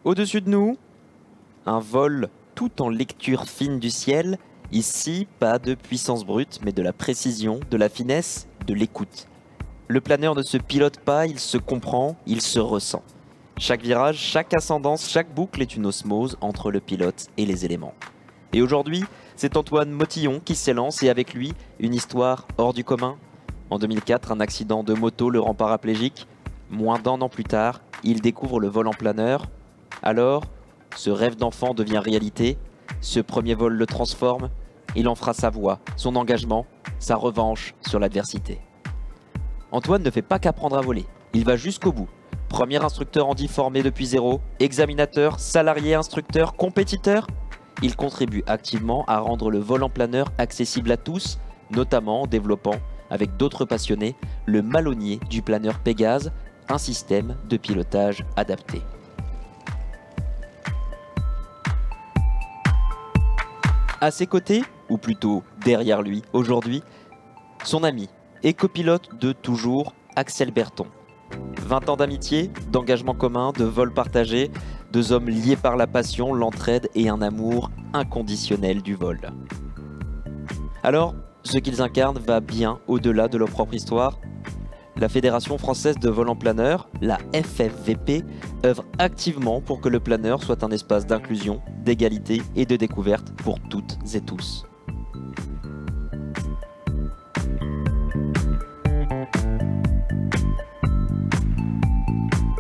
Au-dessus de nous, un vol tout en lecture fine du ciel. Ici, pas de puissance brute, mais de la précision, de la finesse, de l'écoute. Le planeur ne se pilote pas, il se comprend, il se ressent. Chaque virage, chaque ascendance, chaque boucle est une osmose entre le pilote et les éléments. Et aujourd'hui, c'est Antoine Motillon qui s'élance et avec lui, une histoire hors du commun. En 2004, un accident de moto le rend paraplégique. Moins d'1 an plus tard, il découvre le vol en planeur. Alors, ce rêve d'enfant devient réalité. Ce premier vol le transforme. Il en fera sa voix, son engagement, sa revanche sur l'adversité. Antoine ne fait pas qu'apprendre à voler. Il va jusqu'au bout. Premier instructeur handi formé depuis zéro, examinateur, salarié, instructeur, compétiteur. Il contribue activement à rendre le vol en planeur accessible à tous, notamment en développant, avec d'autres passionnés, le Malonnier du planeur Pégase, un système de pilotage adapté. À ses côtés, ou plutôt derrière lui aujourd'hui, son ami et copilote de toujours, Axel Berton. 20 ans d'amitié, d'engagement commun, de vol partagé, 2 hommes liés par la passion, l'entraide et un amour inconditionnel du vol. Alors, ce qu'ils incarnent va bien au-delà de leur propre histoire. La Fédération française de vol en planeur, la FFVP, œuvre activement pour que le planeur soit un espace d'inclusion, d'égalité et de découverte pour toutes et tous.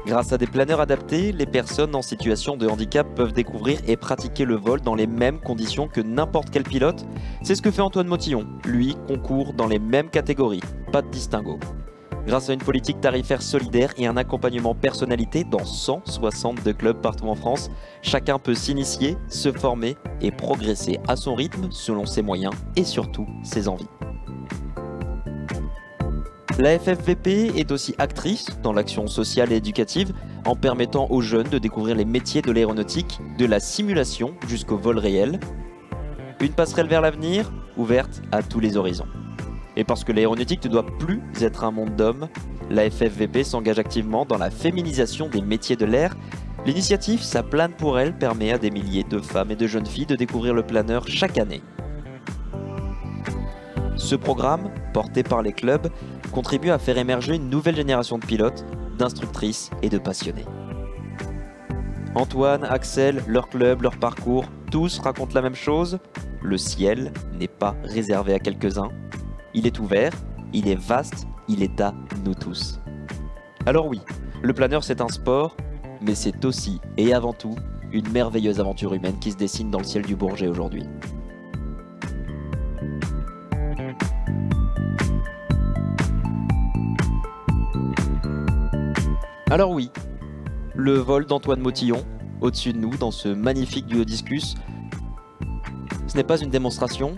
Grâce à des planeurs adaptés, les personnes en situation de handicap peuvent découvrir et pratiquer le vol dans les mêmes conditions que n'importe quel pilote. C'est ce que fait Antoine Motillon. Lui concourt dans les mêmes catégories, pas de distinguo. Grâce à une politique tarifaire solidaire et un accompagnement personnalité dans 162 clubs partout en France, chacun peut s'initier, se former et progresser à son rythme selon ses moyens et surtout ses envies. La FFVP est aussi actrice dans l'action sociale et éducative en permettant aux jeunes de découvrir les métiers de l'aéronautique, de la simulation jusqu'au vol réel. Une passerelle vers l'avenir, ouverte à tous les horizons. Et parce que l'aéronautique ne doit plus être un monde d'hommes, la FFVP s'engage activement dans la féminisation des métiers de l'air. L'initiative Ça plane pour elle permet à des milliers de femmes et de jeunes filles de découvrir le planeur chaque année. Ce programme, porté par les clubs, contribue à faire émerger une nouvelle génération de pilotes, d'instructrices et de passionnés. Antoine, Axel, leur club, leur parcours, tous racontent la même chose. Le ciel n'est pas réservé à quelques-uns. Il est ouvert, il est vaste, il est à nous tous. Alors oui, le planeur c'est un sport, mais c'est aussi et avant tout une merveilleuse aventure humaine qui se dessine dans le ciel du Bourget aujourd'hui. Alors oui, le vol d'Antoine Motillon, au-dessus de nous, dans ce magnifique duo discus, ce n'est pas une démonstration,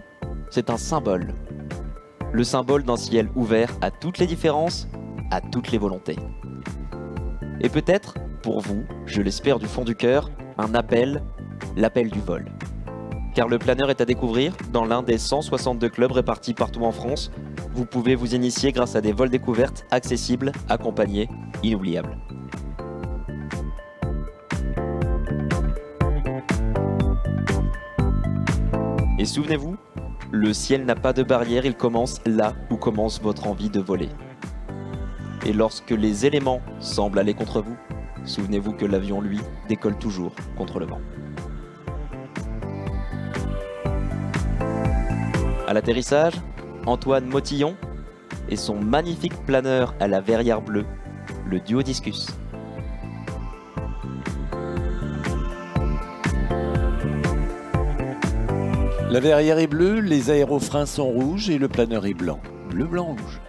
c'est un symbole. Le symbole d'un ciel ouvert à toutes les différences, à toutes les volontés. Et peut-être, pour vous, je l'espère du fond du cœur, un appel, l'appel du vol. Car le planeur est à découvrir dans l'un des 162 clubs répartis partout en France. Vous pouvez vous initier grâce à des vols découvertes accessibles, accompagnés, inoubliables. Et souvenez-vous, le ciel n'a pas de barrière, il commence là où commence votre envie de voler. Et lorsque les éléments semblent aller contre vous, souvenez-vous que l'avion, lui, décolle toujours contre le vent. À l'atterrissage, Antoine Motillon et son magnifique planeur à la verrière bleue, le duo discus. La verrière est bleue, les aérofreins sont rouges et le planeur est blanc. Bleu, blanc, rouge.